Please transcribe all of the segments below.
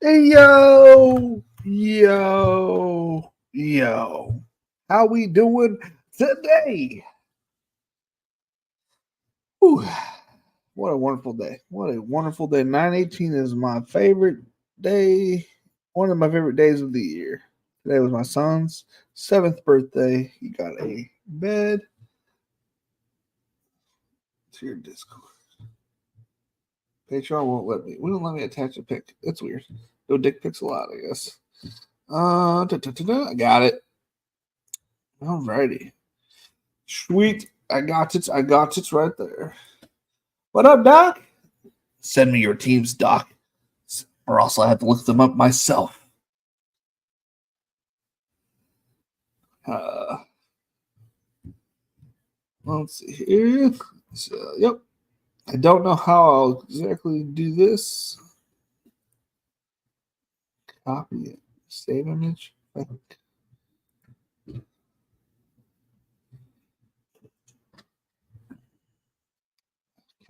Hey, yo. How we doing today? Whew, what a wonderful day. What a wonderful day. 9/18 is my favorite day. One of my favorite days of the year. Today was my son's 7th birthday. He got a bed. To your Discord. Patreon won't let me. Wouldn't let me attach a pic. That's weird. No dick pics allowed, I guess. I got it. Alrighty. Sweet. I got it. I got it right there. What up, Doc? Send me your teams, Doc. Or else I have to look them up myself. Uh, let's see here. So, yep. I don't know how I'll exactly do this. Copy it. Save image. Can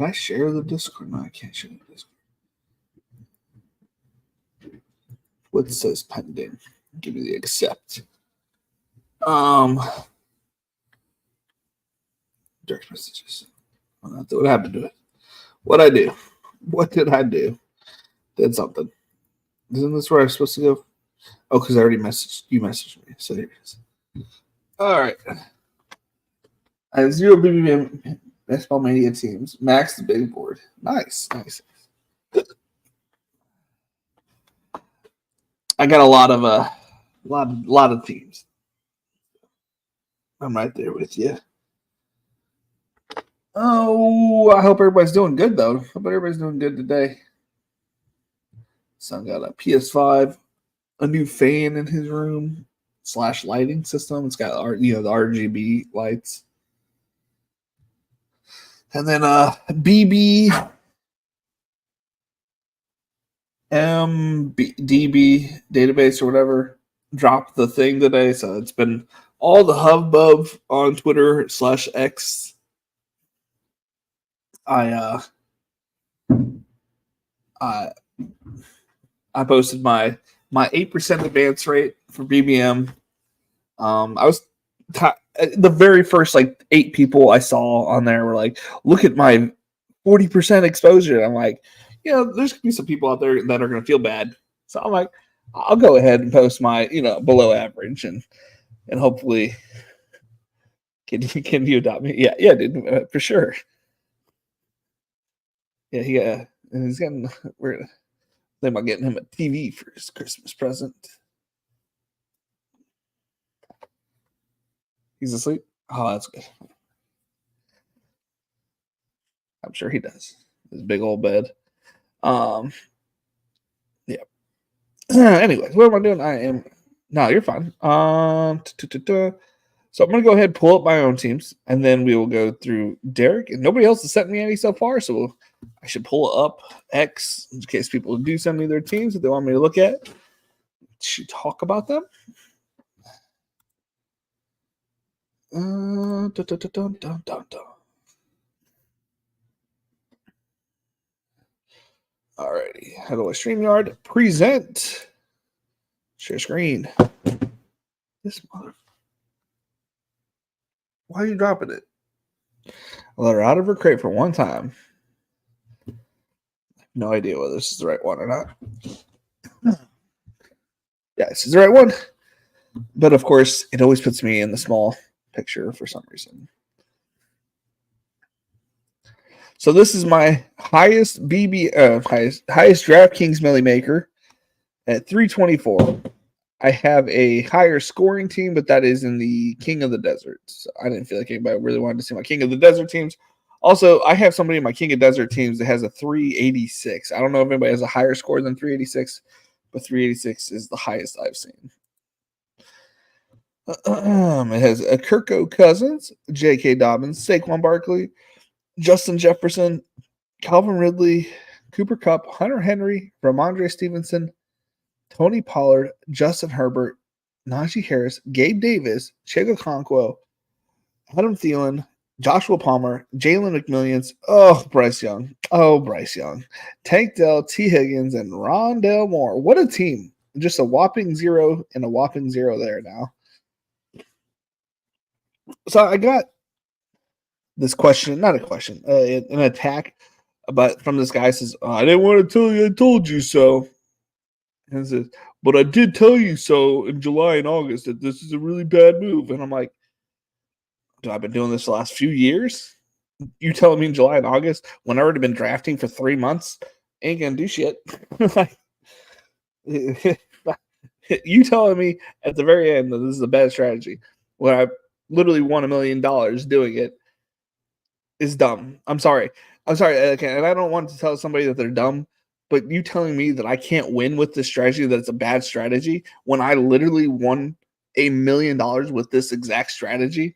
I share the Discord? No, I can't share the Discord. What says pending? Give me the accept. Direct messages. What happened to it? What I do? What did I do? Did something. Isn't this where I'm supposed to go? Oh, because I already messaged you. Messaged me. So here it is. All right. I have 0 BBM Baseball Mania teams. Max the big board. Nice. I got a lot of teams. I'm right there with you. Oh, I hope everybody's doing good though. Hope everybody's doing good today. Son got a PS5, a new fan in his room / lighting system. It's got the RGB lights, and then BB MDB database or whatever dropped the thing today. So it's been all the hubbub on Twitter / X. I posted my 8% advance rate for BBM. I was the very first 8 people I saw on there were like, "Look at my 40% exposure." I'm like, there's gonna be some people out there that are gonna feel bad. So I'm like, I'll go ahead and post my below average and hopefully can you adopt me? Yeah, dude, for sure. Yeah, and he's getting we're thinking about getting him a TV for his Christmas present. He's asleep. Oh, that's good. I'm sure he does. His big old bed. Yeah. Anyways, what am I doing? I am. No, you're fine. So I'm gonna go ahead and pull up my own teams, and then we will go through Derek. And nobody else has sent me any so far, so I should pull up X in case people do send me their teams that they want me to look at. Should talk about them. Alrighty, how do I StreamYard? Present. Share screen. This mother. Why are you dropping it? I let her out of her crate for one time. No idea whether this is the right one or not. Yeah, this is the right one. But of course, it always puts me in the small picture for some reason. So this is my highest highest DraftKings Millie Maker at 324. I have a higher scoring team, but that is in the King of the Desert. So I didn't feel like anybody really wanted to see my King of the Desert teams. Also, I have somebody in my King of Desert teams that has a 386. I don't know if anybody has a higher score than 386, but 386 is the highest I've seen. It has a Kirko Cousins, J.K. Dobbins, Saquon Barkley, Justin Jefferson, Calvin Ridley, Cooper Kupp, Hunter Henry, Ramondre Stevenson, Tony Pollard, Justin Herbert, Najee Harris, Gabe Davis, Chego Conquo, Adam Thielen, Joshua Palmer, Jalen McMillions, oh, Bryce Young, oh, Bryce Young, Tank Dell, T. Higgins, and Rondell Moore. What a team. Just a whopping 0 and a whopping 0 there now. So I got this question, not a question, an attack, but from this guy says, I didn't want to tell you, I told you so. And says, but I did tell you so in July and August that this is a really bad move. And I'm like, I've been doing this the last few years. You telling me in July and August when I've already been drafting for 3 months, ain't gonna do shit. Like, you telling me at the very end that this is a bad strategy when I literally won $1 million doing it is dumb. I'm sorry. And I don't want to tell somebody that they're dumb, but you telling me that I can't win with this strategy, that it's a bad strategy, when I literally won $1 million with this exact strategy,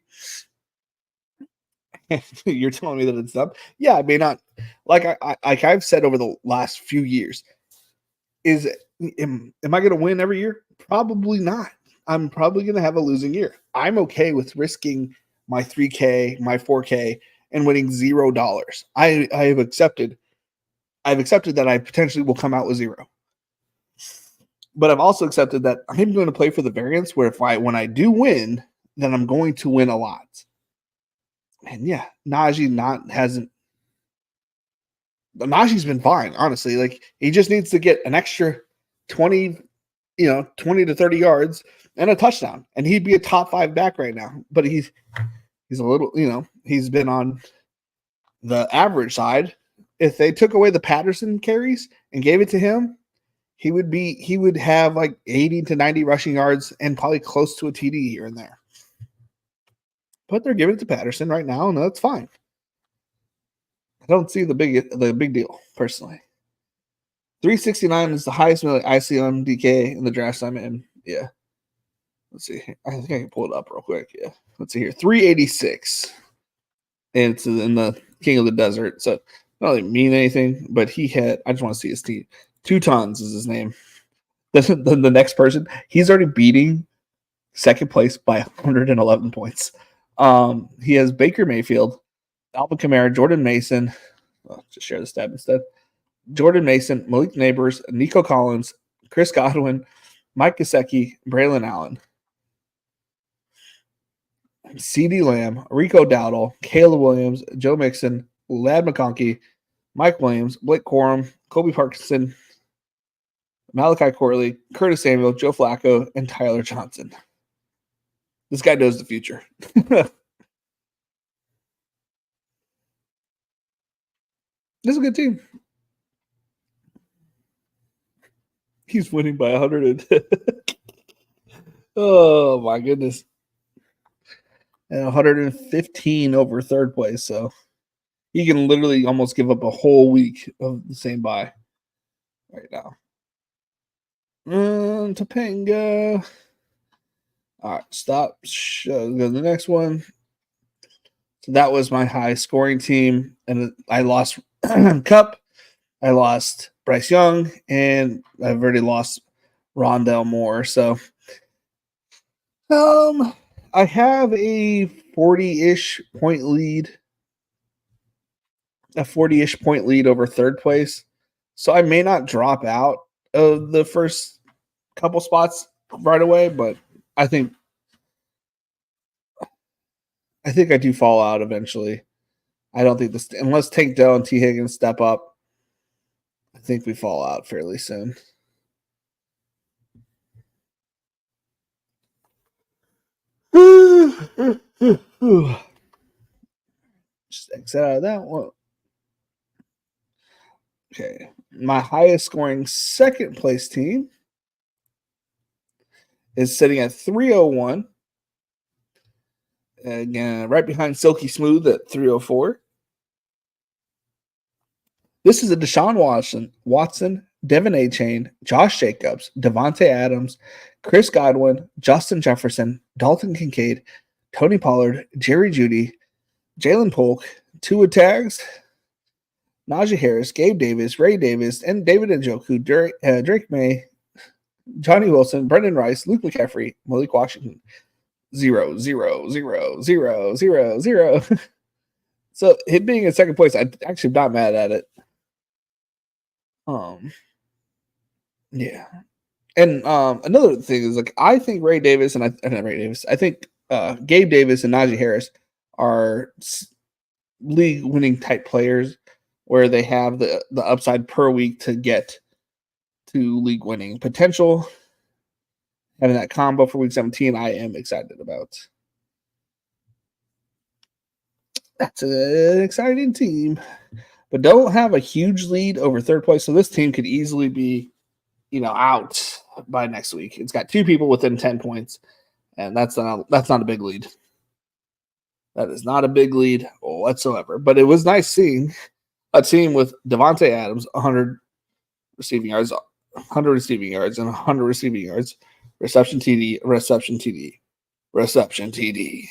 you're telling me that it's dumb? Yeah, I may not. Like I've said over the last few years, am I going to win every year? Probably not. I'm probably going to have a losing year. I'm okay with risking my 3K, my 4K, and winning $0. I've accepted that I potentially will come out with 0. But I've also accepted that I'm going to play for the variance where when I do win, then I'm going to win a lot. And yeah, Najee's been fine, honestly. Like, he just needs to get an extra 20 to 30 yards and a touchdown, and he'd be a top 5 back right now. But he's a little, he's been on the average side. If they took away the Patterson carries and gave it to him, he would have like 80 to 90 rushing yards and probably close to a TD here and there. But they're giving it to Patterson right now, and that's fine. I don't see the big deal personally. 369 is the highest I see on DK in the drafts I'm in. Yeah. Let's see. I think I can pull it up real quick. Yeah. Let's see here. 386. And it's in the King of the Desert. So not really mean anything, but I just want to see his team. 2 tons is his name. The next person, he's already beating second place by 111 points. He has Baker Mayfield, Alvin Kamara, Jordan Mason. I'll just share the stat instead. Jordan Mason, Malik Neighbors, Nico Collins, Chris Godwin, Mike Gesicki, Braylon Allen, CeeDee Lamb, Rico Dowdle, Caleb Williams, Joe Mixon, Ladd McConkey, Mike Williams, Blake Corum, Kobe Parkinson, Malachi Corley, Curtis Samuel, Joe Flacco, and Tyler Johnson. This guy knows the future. This is a good team. He's winning by 100. Oh, my goodness. And 115 over third place. So he can literally almost give up a whole week of the same bye right now. Topanga. All right, stop. Go to the next one. So that was my high scoring team. And I lost Cup. I lost Bryce Young. And I've already lost Rondell Moore. So I have a 40-ish point lead. A 40-ish point lead over third place. So I may not drop out of the first couple spots right away, but I think I do fall out eventually. I don't think this, unless Tank Dell and T. Higgins step up, I think we fall out fairly soon. Just exit out of that one. Okay. My highest scoring second place team is sitting at 301. Again, right behind Silky Smooth at 304. This is a Deshaun Watson, Devin A-Chain, Josh Jacobs, Devontae Adams, Chris Godwin, Justin Jefferson, Dalton Kincaid, Tony Pollard, Jerry Jeudy, Jalen Polk, Tua Tags, Najee Harris, Gabe Davis, Ray Davis, and David Njoku, Drake May, Johnny Wilson, Brendan Rice, Luke McCaffrey, Malik Washington. 0, 0, 0, 0, 0, 0. So him being in second place, I'm actually not mad at it. Yeah. And another thing is like I think Ray Davis and not Ray Davis. I think Gabe Davis and Najee Harris are league winning type players where they have the upside per week to get to league winning potential. Having that combo for week 17, I am excited about. That's an exciting team, but don't have a huge lead over third place. So this team could easily be, out by next week. It's got 2 people within 10 points, and that's not a big lead. That is not a big lead whatsoever. But it was nice seeing a team with Devontae Adams, 100 receiving yards, 100 receiving yards, and 100 receiving yards, reception TD, reception TD, reception TD,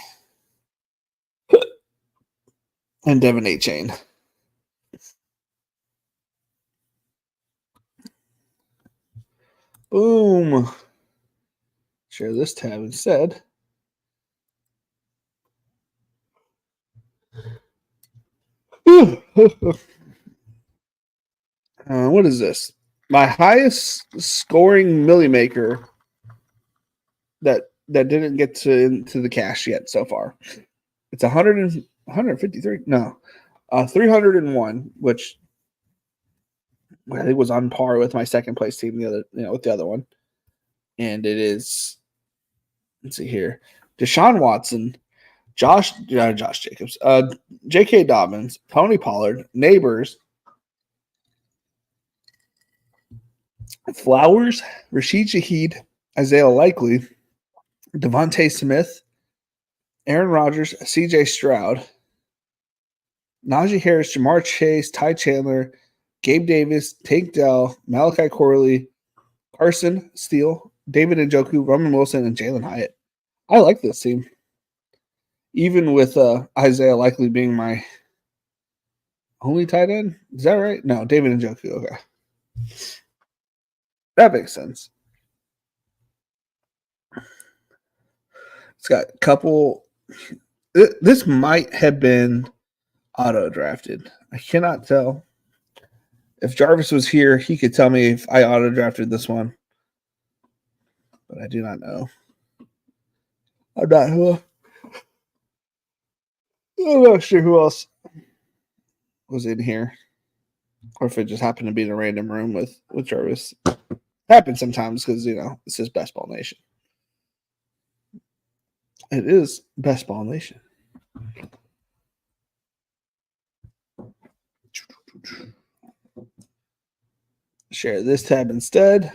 and Devin A. Chain. Boom. Share this tab instead. What is this? My highest scoring Millie Maker that didn't get to the cash yet so far. It's 153. No, 301, which I think was on par with my second place team with the other one. And it is, let's see here, Deshaun Watson, Josh Jacobs, J.K. Dobbins, Tony Pollard, Neighbors, Flowers, Rashid Shaheed, Isaiah Likely, Devontae Smith, Aaron Rodgers, C.J. Stroud, Najee Harris, Jamar Chase, Ty Chandler, Gabe Davis, Tank Dell, Malachi Corley, Carson Steele, David Njoku, Roman Wilson, and Jalen Hyatt. I like this team. Even with Isaiah Likely being my only tight end. Is that right? No, David Njoku. Okay. That makes sense. It's got a couple. This might have been auto drafted. I cannot tell. If Jarvis was here, he could tell me if I auto drafted this one. But I do not know. I'm not sure who else was in here. Or if it just happened to be in a random room with Jarvis. Happens sometimes because, this is Best Ball Nation. It is Best Ball Nation. Share this tab instead.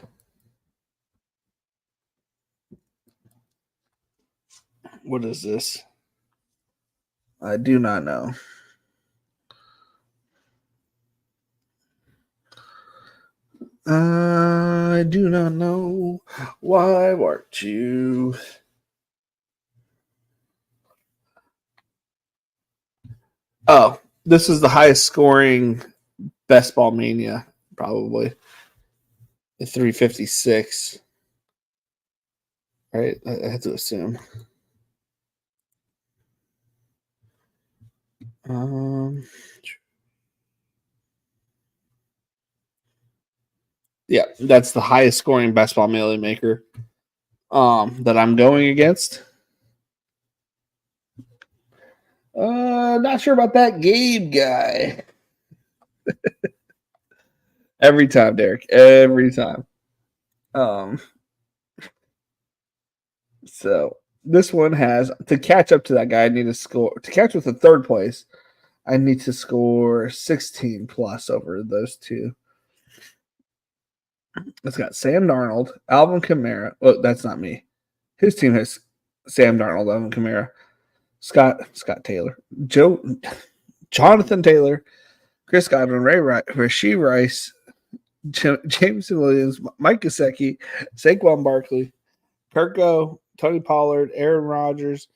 What is this? I do not know. I do not know. Why weren't you? Oh, this is the highest scoring Best Ball Mania, probably. 356. Right? I have to assume. Yeah, that's the highest scoring Best Ball Millie Maker that I'm going against. Not sure about that Gabe guy. Every time, Derek. Every time. So this one has to catch up to that guy. I need to score to catch with the third place. I need to score 16 plus over those two. It's got Sam Darnold, Alvin Kamara. Oh, that's not me. His team has Sam Darnold, Alvin Kamara, Scott Taylor, Jonathan Taylor, Chris Godwin, Rashee Rice, Jameson Williams, Mike Gesicki, Saquon Barkley, Kirko, Tony Pollard, Aaron Rodgers,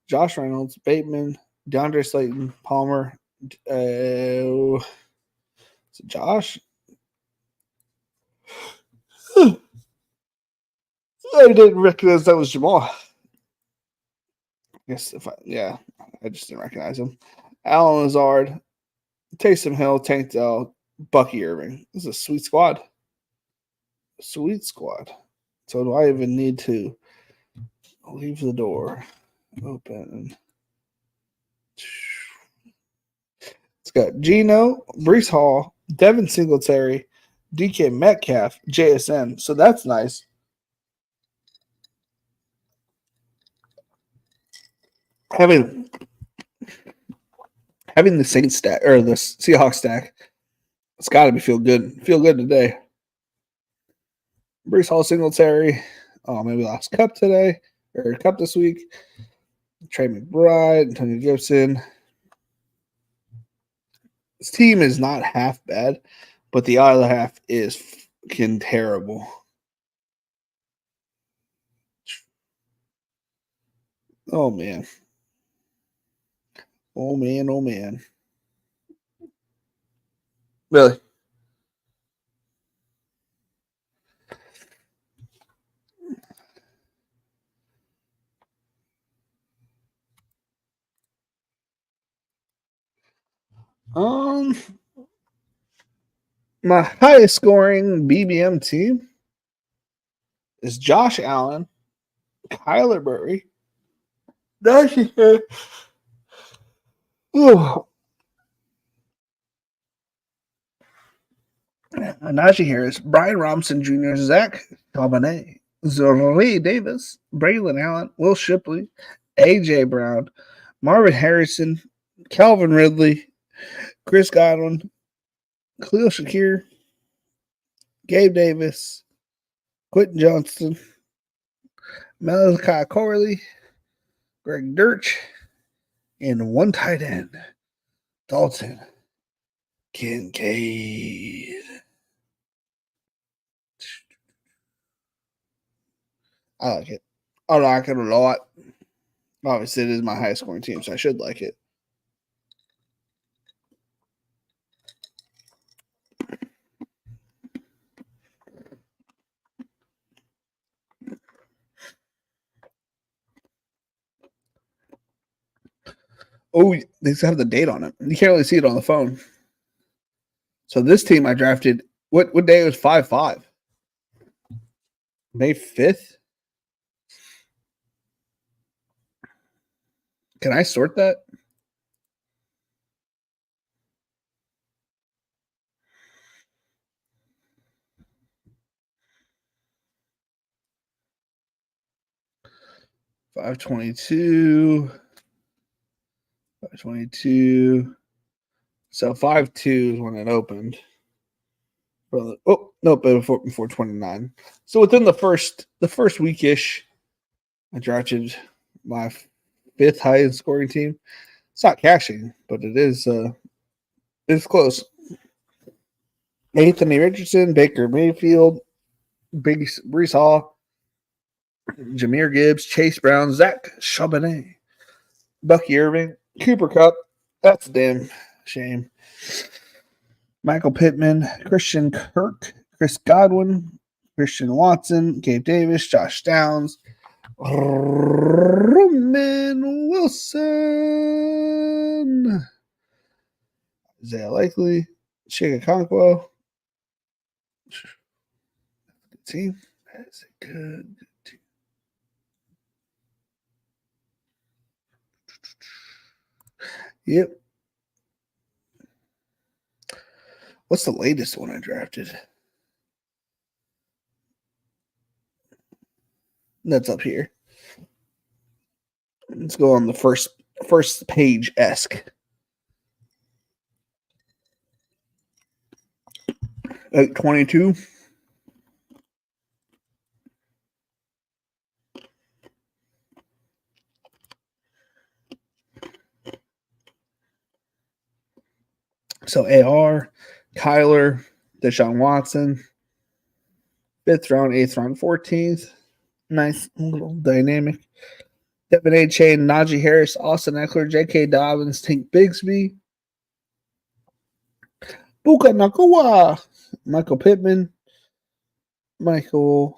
Josh Reynolds, Bateman, DeAndre Slayton, Palmer. Josh? I didn't recognize that was Jamal. I just didn't recognize him. Alan Lazard, Taysom Hill, Tank Dell, Bucky Irving. This is a sweet squad. Sweet squad. So do I even need to leave the door open? It's got Gino, Brees Hall, Devin Singletary, DK Metcalf, JSN. So that's nice. Having the Saints stack or the Seahawks stack, it's got to be feel good. Feel good today. Brees Hall, Singletary. Oh, maybe last cup today or cup this week. Trey McBride, Antonio Gibson. This team is not half bad, but the other half is fucking terrible. Oh man. Oh man, oh man. Really? My highest scoring BBM team is Josh Allen, Kyler Murray, Najee Harris, Brian Robinson Jr., Zach Charbonnet, Zoe Davis, Braylon Allen, Will Shipley, AJ Brown, Marvin Harrison, Calvin Ridley, Chris Godwin, Khalil Shakir, Gabe Davis, Quentin Johnston, Malachi Corley, Greg Dirch, and one tight end, Dalton Kincaid. I like it. I like it a lot. Obviously, it is my highest scoring team, so I should like it. Oh, they have the date on it. You can't really see it on the phone. So this team I drafted. What day was 5/5? May 5th. Can I sort that? $522. $522. So 5/2 is when it opened. Oh no, but before 29. So within the first weekish, I drafted my 5th highest scoring team. It's not cashing, but it is. It's close. Anthony Richardson, Baker Mayfield, Brees Hall, Jahmyr Gibbs, Chase Brown, Zach Charbonnet, Bucky Irving, Cooper Kupp. That's a damn shame. Michael Pittman, Christian Kirk, Chris Godwin, Christian Watson, Gabe Davis, Josh Downs, Roman Wilson, Isaiah Likely, Chika Conquo. Good team. That is a good team. Yep. What's the latest one I drafted? That's up here. Let's go on the first page esque. At 22. So AR, Kyler, Deshaun Watson, 5th round, 8th round, 14th. Nice little dynamic. Devin A. Chain, Najee Harris, Austin Eckler, J.K. Dobbins, Tank Bigsby, Buka Nakua, Michael Pittman, Calvin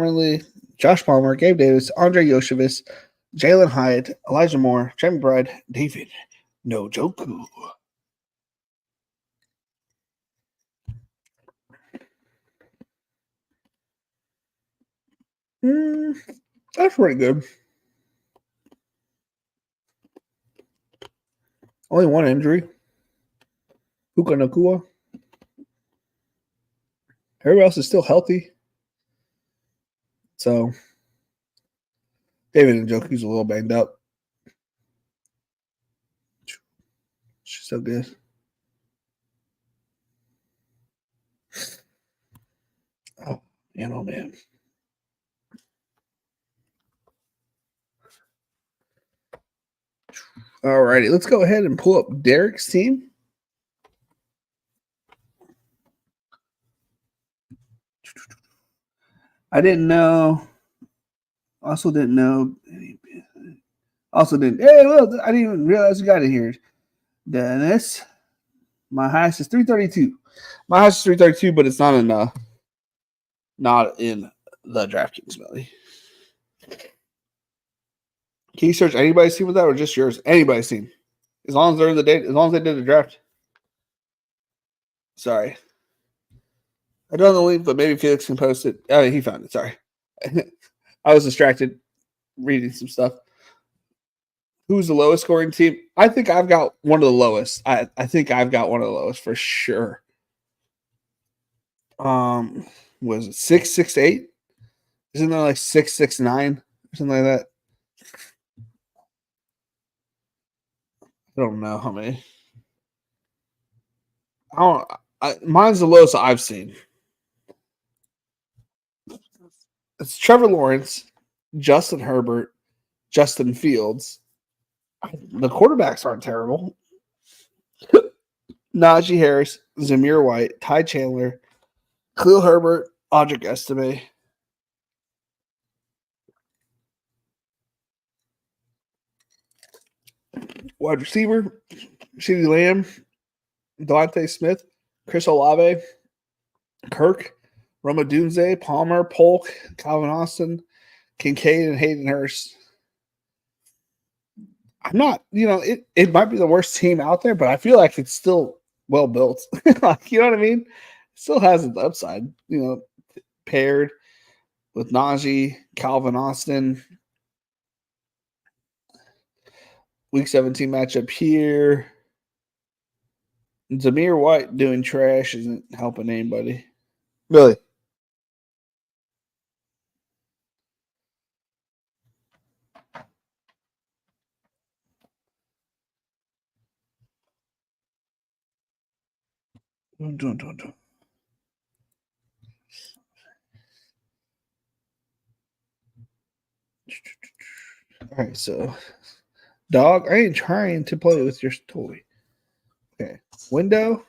Ridley, Josh Palmer, Gabe Davis, Andre Yoshevitz, Jalen Hyatt, Elijah Moore, Trey McBride, David No Joku. That's pretty good. Only one injury. Puka Nakua. Everybody else is still healthy. So David Njoku's a little banged up. She's so good. Oh man. All righty, let's go ahead and pull up Derek's team. I didn't know. Also didn't know. Also didn't. Hey, look! I didn't even realize you got it here. Dennis, my highest is 332. My highest is 332, but it's not in the DraftKings Melly. Can you search anybody's team with that, or just yours? Anybody's team, as long as they're in the date, as long as they did the draft. Sorry, I don't know the link, but maybe Felix can post it. Oh, he found it. Sorry, I was distracted reading some stuff. Who's the lowest scoring team? I think I've got one of the lowest. I think I've got one of the lowest for sure. Was it 668? Isn't there like 669 or something like that? I don't know how many. Mine's the lowest I've seen. It's Trevor Lawrence, Justin Herbert, Justin Fields. The quarterbacks aren't terrible. Najee Harris, Zamir White, Ty Chandler, Khalil Herbert, Audric Estime. Wide receiver, CeeDee Lamb, Devontae Smith, Chris Olave, Kirk, Roma Dunze, Palmer, Polk, Calvin Austin, Kincaid, and Hayden Hurst. I'm not, it might be the worst team out there, but I feel like it's still well built. Like, you know what I mean? It still has its upside, paired with Najee, Calvin Austin. Week 17 matchup here. Zamir White doing trash isn't helping anybody. Really? All right, so dog, I ain't trying to play with your toy. Okay, window.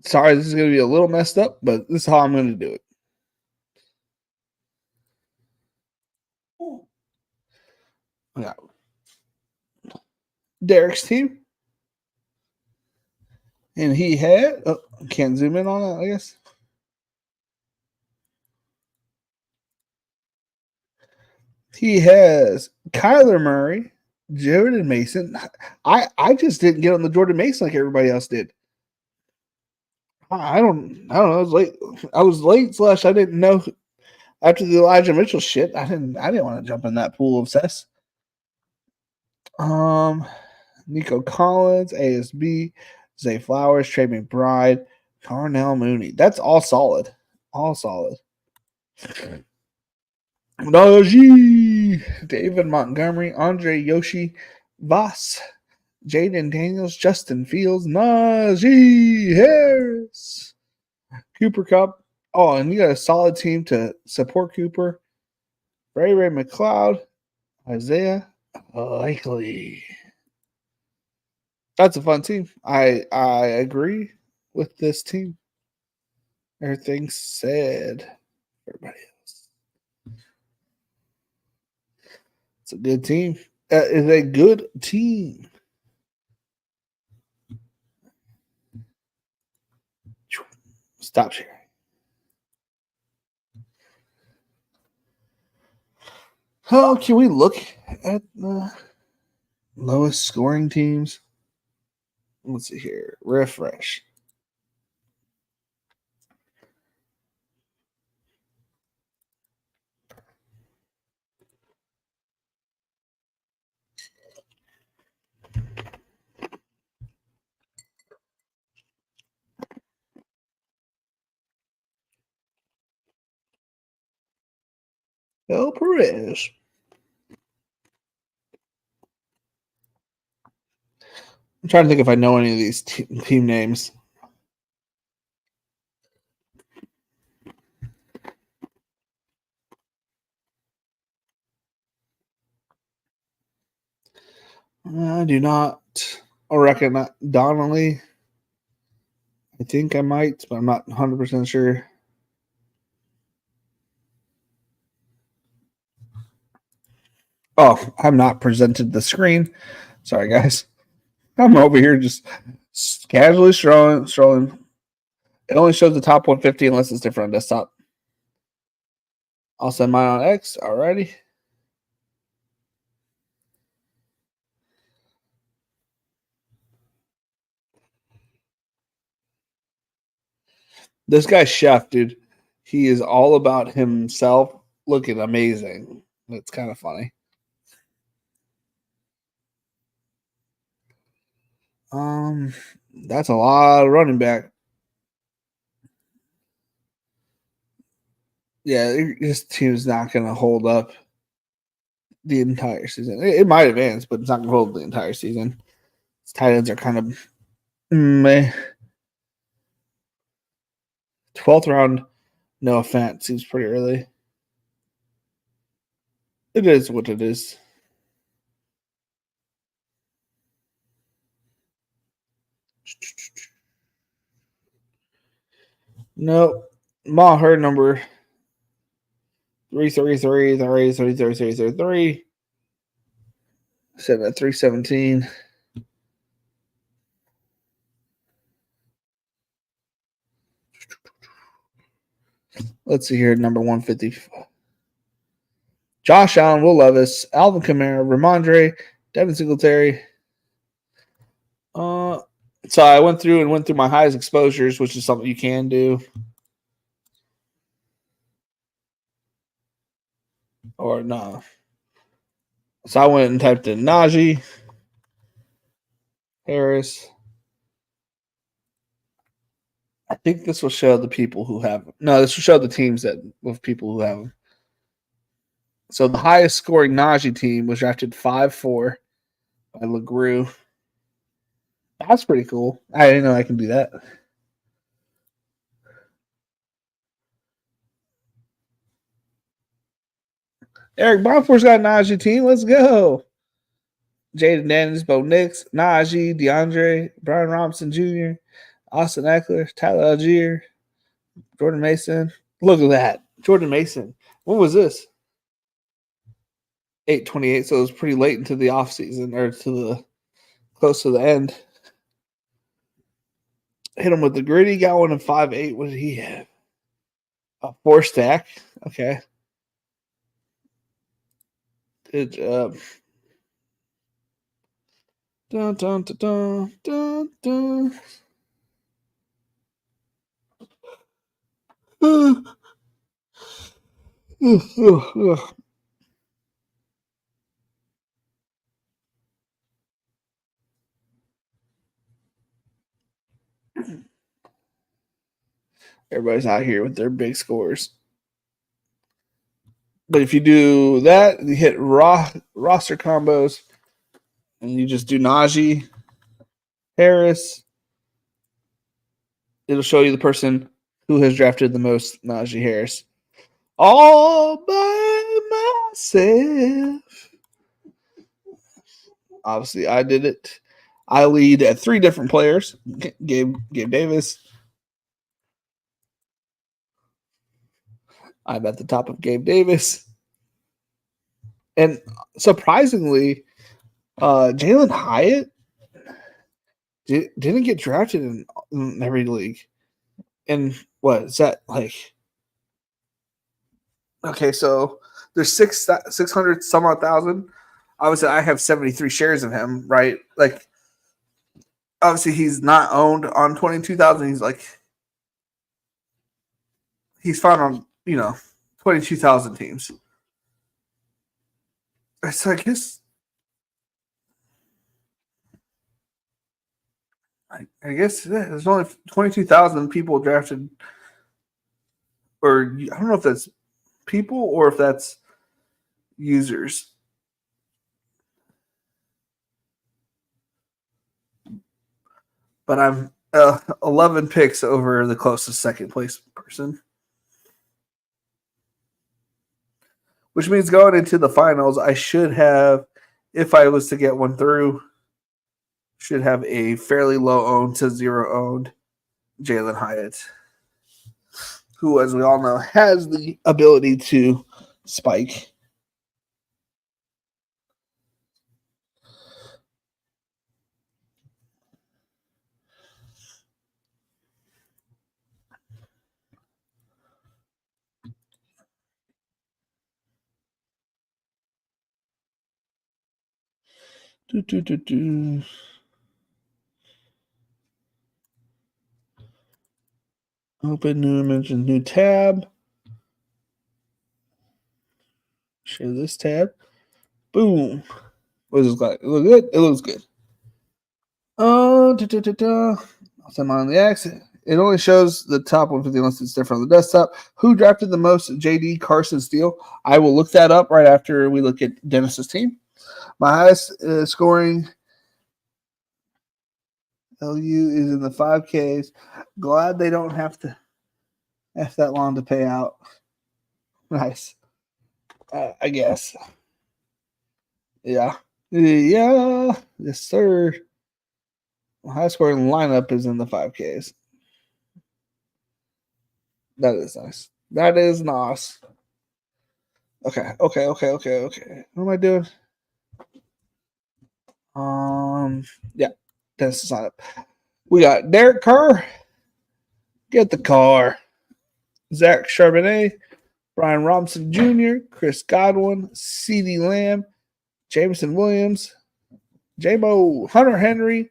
Sorry, this is going to be a little messed up, but this is how I'm going to do it. I got Derek's team. And he had, can't zoom in on that, I guess. He has Kyler Murray, Jordan Mason. I just didn't get on the Jordan Mason like everybody else did. I don't know. I was late. I didn't know after the Elijah Mitchell shit. I didn't want to jump in that pool of cess. Nico Collins, ASB, Zay Flowers, Trey McBride, Carnell Mooney. That's all solid. All solid. Najee, David Montgomery, Andre Yoshi, Voss, Jaden Daniels, Justin Fields, Najee Harris, Cooper Cup. Oh, and you got a solid team to support Cooper. Ray McLeod, Isaiah Likely. That's a fun team. I agree with this team. Everything's said. Everybody else. It's a good team. It's a good team. Stop sharing. Oh, can we look at the lowest scoring teams? Let's see here. Refresh. El Perez. I'm trying to think if I know any of these team names. I do not recognize Donnelly. I think I might, but I'm not 100% sure. Oh, I'm not presented the screen. Sorry, guys. I'm over here just casually strolling. It only shows the top 150 unless it's different on desktop. I'll send mine on X. Alrighty. This guy's chef, dude. He is all about himself looking amazing. It's kind of funny. That's a lot of running back. Yeah, this team's not going to hold up the entire season. It might advance, but it's not going to hold the entire season. Its tight ends are kind of meh. 12th round, no offense, seems pretty early. It is what it is. Nope. Maher number 333. Set at 317. Let's see here, number 150. Josh Allen, Will Levis, Alvin Kamara, Ramondre, Devin Singletary. So I went through my highest exposures, which is something you can do. Or no. So I went and typed in Najee Harris. I think this will show the people who have them. No, this will show the teams that with people who have them. So the highest scoring Najee team was drafted 5-4 by LeGrew. That's pretty cool. I didn't know I can do that. Eric Bonfort's got a Najee team. Let's go. Jaden Daniels, Bo Nix, Najee, DeAndre, Brian Robinson Jr., Austin Eckler, Tyler Algier, Jordan Mason. Look at that. Jordan Mason. When was this? 8/28, so it was pretty late into the offseason or to the close to the end. Hit him with the gritty, got one in 5.8. What did he have? A 4 stack. Okay. Good job. Dun, dun, dun, dun, dun, dun. Everybody's out here with their big scores. But if you do that, you hit roster combos, and you just do Najee Harris, it'll show you the person who has drafted the most Najee Harris. All by myself. Obviously, I did it. I lead at 3 different players. Gabe Davis. I'm at the top of Gabe Davis. And surprisingly, Jalen Hyatt didn't get drafted in every league. And what is that like? Okay, so there's 600 some odd thousand. Obviously, I have 73 shares of him, right? Like, obviously, he's not owned on 22,000. He's found on 22,000 teams. So I guess there's only 22,000 people drafted, or I don't know if that's people or if that's users. But I'm 11 picks over the closest second place person, which means going into the finals, I should have, if I was to get one through, should have a fairly low owned to zero owned Jalen Hyatt, who, as we all know, has the ability to spike. Open new image and new tab. Share this tab. Boom. What does this look like? It look good? It looks good. I'll send mine on the X. It only shows the top 150 unless it's different on the desktop. Who drafted the most? JD Carson Steele. I will look that up right after we look at Dennis's team. My highest scoring LU is in the 5Ks. Glad they don't have to F that long to pay out. Nice. I guess. Yeah. Yeah. Yes, sir. My high scoring lineup is in the 5Ks. That is nice. That is nice. Okay. What am I doing? Yeah. That's the sign up. We got Derek Carr. Get the car. Zach Charbonnet, Brian Robinson Jr., Chris Godwin, CeeDee Lamb, Jameson Williams, J-Mo, Hunter Henry.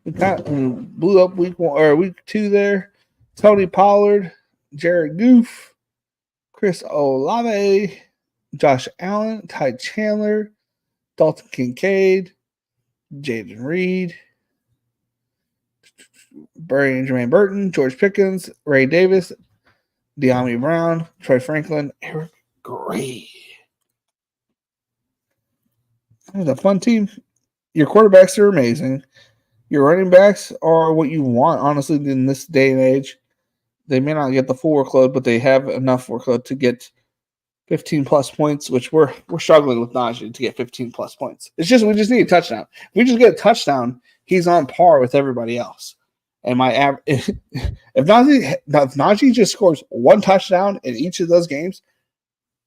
We blew up week 2 there. Tony Pollard, Jared Goof, Chris Olave, Josh Allen, Ty Chandler, Dalton Kincaid, Jaden Reed, Jermaine Burton, George Pickens, Ray Davis, De'Ami Brown, Troy Franklin, Eric Gray. It's a fun team. Your quarterbacks are amazing. Your running backs are what you want, honestly, in this day and age. They may not get the full workload, but they have enough workload to get 15 plus points, which we're struggling with Najee to get 15 plus points. We just need a touchdown. If we just get a touchdown, he's on par with everybody else. And my if Najee just scores one touchdown in each of those games,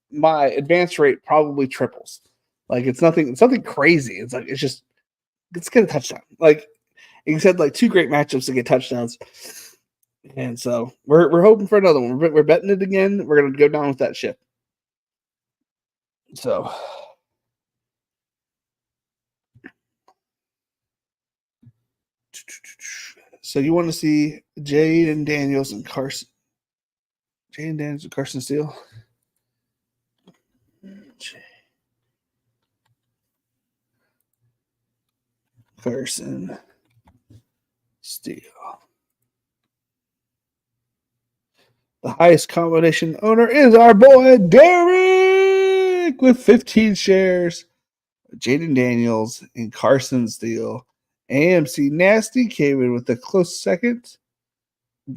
my advance rate probably triples. Like it's nothing crazy. Let's get a touchdown. Like you said, like 2 great matchups to get touchdowns. And so we're hoping for another one. We're betting it again. We're gonna go down with that ship. So you want to see Jaden Daniels and Carson Steele? Carson Steele. The highest combination owner is our boy Derek with 15 shares. Jaden Daniels and Carson Steele. AMC Nasty came in with a close second.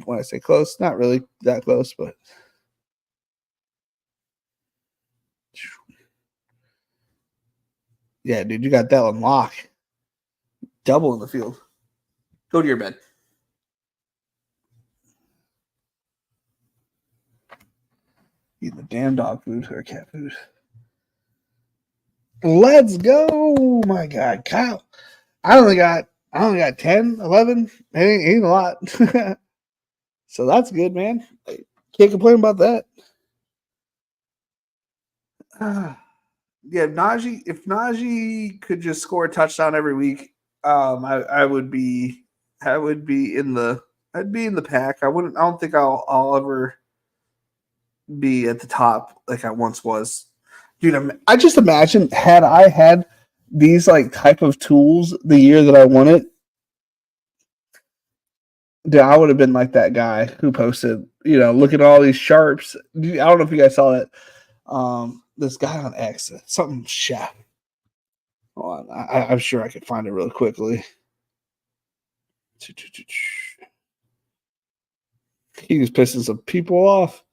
When I say close, not really that close, but yeah, dude, you got that on lock. Double in the field. Go to your bed. Eat the damn dog food or cat food. Let's go. My God, Kyle. I only got 10, 11. It ain't a lot. So that's good, man. Can't complain about that. Yeah, Najee. If Najee could just score a touchdown every week, I would be, I would be in the, I'd be in the pack. I wouldn't. I don't think I'll ever be at the top like I once was. Dude, I just imagine had I had these like type of tools the year that I won it, dude, I would have been like that guy who posted, look at all these sharps. I don't know if you guys saw that. This guy on X, something chef. Hold on, I'm sure I could find it really quickly. He was pissing some people off,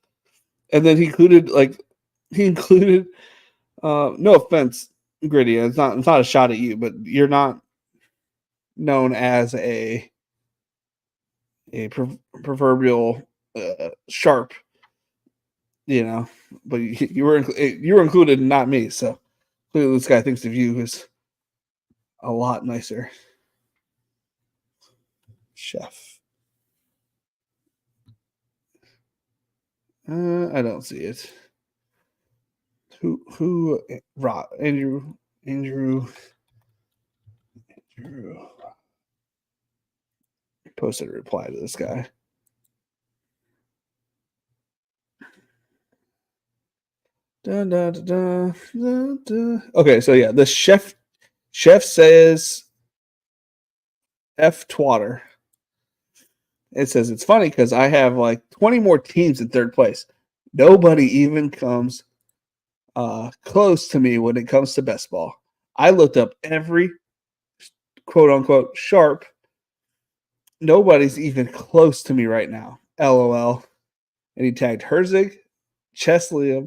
and then he included. No offense, Gritty. It's not a shot at you, but you're not known as a proverbial sharp, but you were included, not me. So clearly, this guy thinks of you as a lot nicer, chef. I don't see it. Who? Andrew posted a reply to this guy. Dun, dun, dun, dun, dun. Okay, so yeah, the chef says F twatter. It says it's funny because I have like 20 more teams in third place. Nobody even comes close to me when it comes to best ball. I looked up every quote unquote sharp. Nobody's even close to me right now. LOL. And he tagged Herzig, Chesley,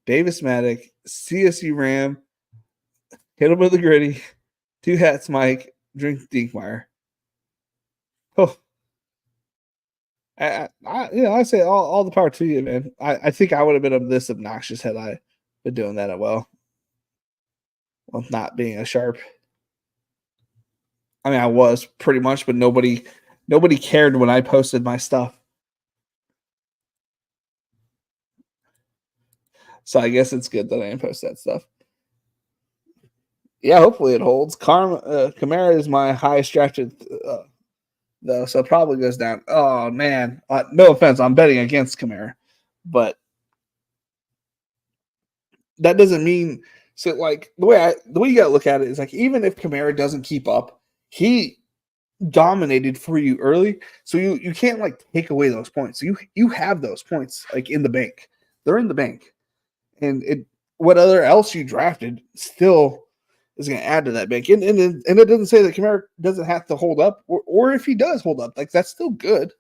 Davis Maddock, CSU Ram, hit him with the gritty, two hats Mike, drink Dinkmeyer. Oh, I say all the power to you, man. I think I would have been this obnoxious had I been doing that well not being a sharp. I mean, I was pretty much, but nobody cared when I posted my stuff. So I guess it's good that I didn't post that stuff. Yeah, hopefully it holds. Kamara is my highest drafted, though, so it probably goes down. Oh man, no offense, I'm betting against Kamara, but that doesn't mean so. Like the way you got to look at it is like even if Kamara doesn't keep up, he dominated for you early, so you can't like take away those points. You have those points like in the bank. They're in the bank, and what other else you drafted still is going to add to that bank. And it doesn't say that Kamara doesn't have to hold up, or if he does hold up, like that's still good.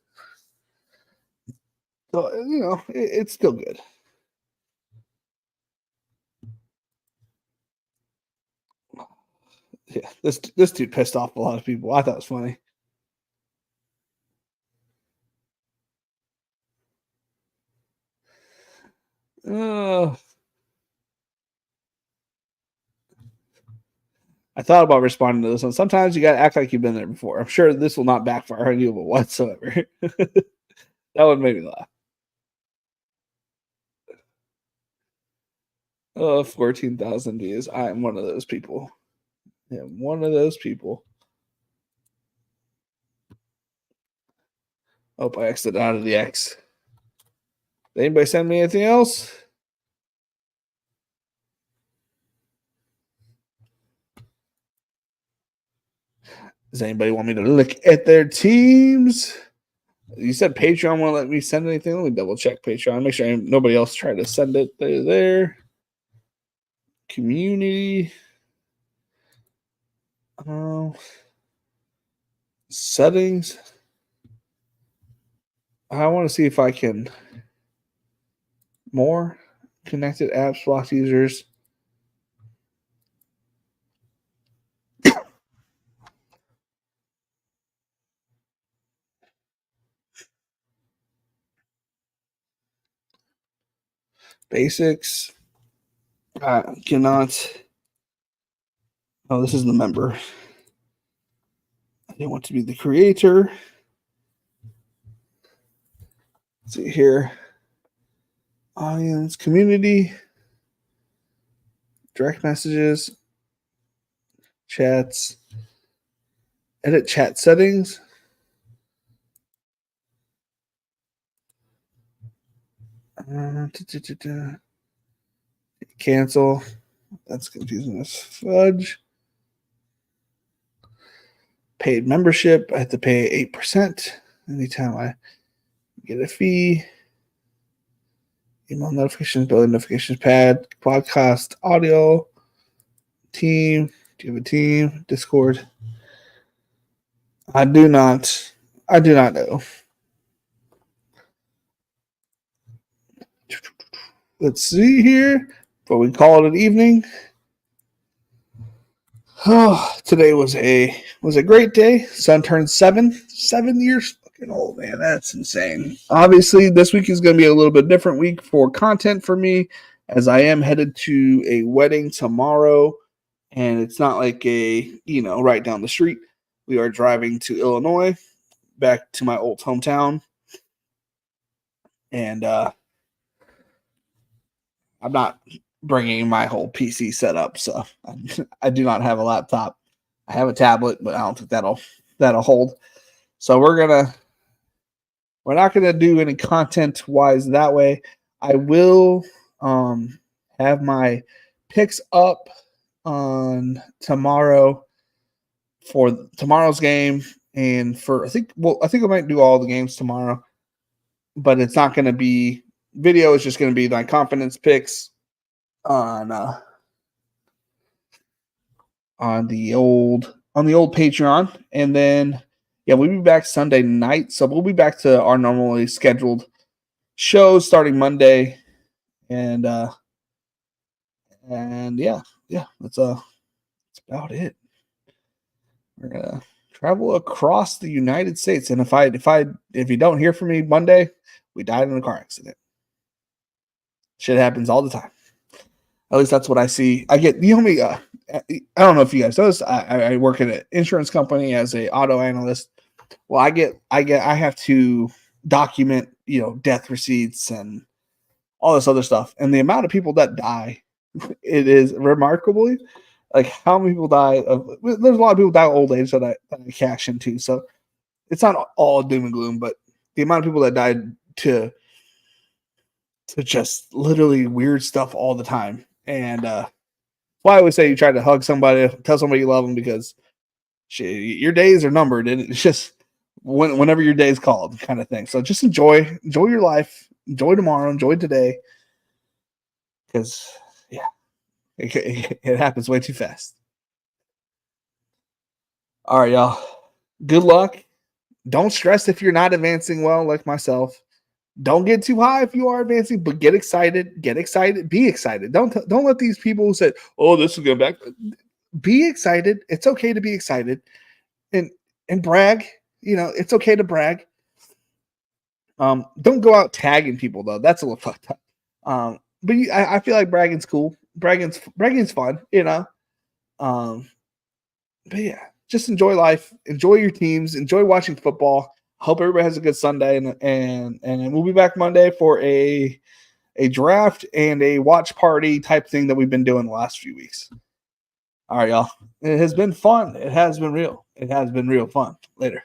So it's still good. Yeah, this dude pissed off a lot of people. I thought it was funny. Uh, I thought about responding to this one. Sometimes you got to act like you've been there before. I'm sure this will not backfire on you whatsoever. That would make me laugh. 14,000 views. I am one of those people. Yeah, one of those people. Oh, I exited out of the X. Did anybody send me anything else? Does anybody want me to look at their teams? You said Patreon won't let me send anything. Let me double check Patreon. Make sure nobody else tried to send it. There. Community. Settings. I want to see if I can more connected apps, blocked users. Basics. I cannot. Oh, this is the member. I didn't want to be the creator. Let's see here. Audience, community, direct messages, chats, edit chat settings. Cancel. That's confusing as fudge. Paid membership. I have to pay 8% anytime I get a fee. Email notifications, building notifications pad, podcast, audio, team. Do you have a team? Discord. I do not know. Let's see here. Before we call it an evening. Oh, today was a great day. Son turned 7 years fucking old, man. That's insane. Obviously, this week is going to be a little bit different week for content for me, as I am headed to a wedding tomorrow, and it's not like right down the street. We are driving to Illinois, back to my old hometown, and I'm not bringing my whole PC setup, so I do not have a laptop. I have a tablet, but I don't think that'll hold. So we're not gonna do any content wise that way. I will have my picks up on tomorrow for tomorrow's game, and I think I might do all the games tomorrow, but it's not gonna be video. It's just gonna be my confidence picks on the old Patreon, and then we'll be back Sunday night. So we'll be back to our normally scheduled shows starting Monday, and that's about it. We're gonna travel across the United States, and if you don't hear from me Monday, we died in a car accident. Shit happens all the time. At least that's what I see. I get I don't know if you guys know this. I work at an insurance company as a auto analyst. Well, I have to document death receipts and all this other stuff, and the amount of people that die, it is remarkably like how many people die of. There's a lot of people die of old age that I cash into, so it's not all doom and gloom, but the amount of people that died to just literally weird stuff all the time. And why I always say you try to hug somebody, tell somebody you love them, because your days are numbered, and it's just whenever your day is called, kind of thing. So just enjoy your life, enjoy tomorrow, enjoy today, because it happens way too fast. All right, y'all. Good luck. Don't stress if you're not advancing well, like myself. Don't get too high if you are advancing, but get excited. Get excited. Be excited. Don't let these people who said, "Oh, this is going back." Be excited. It's okay to be excited, and brag. It's okay to brag. Don't go out tagging people though. That's a little fucked up. But I feel like bragging's cool. Bragging's fun. But yeah, just enjoy life. Enjoy your teams. Enjoy watching football. Hope everybody has a good Sunday, and we'll be back Monday for a draft and a watch party type thing that we've been doing the last few weeks. All right, y'all. It has been fun. It has been real. It has been real fun. Later.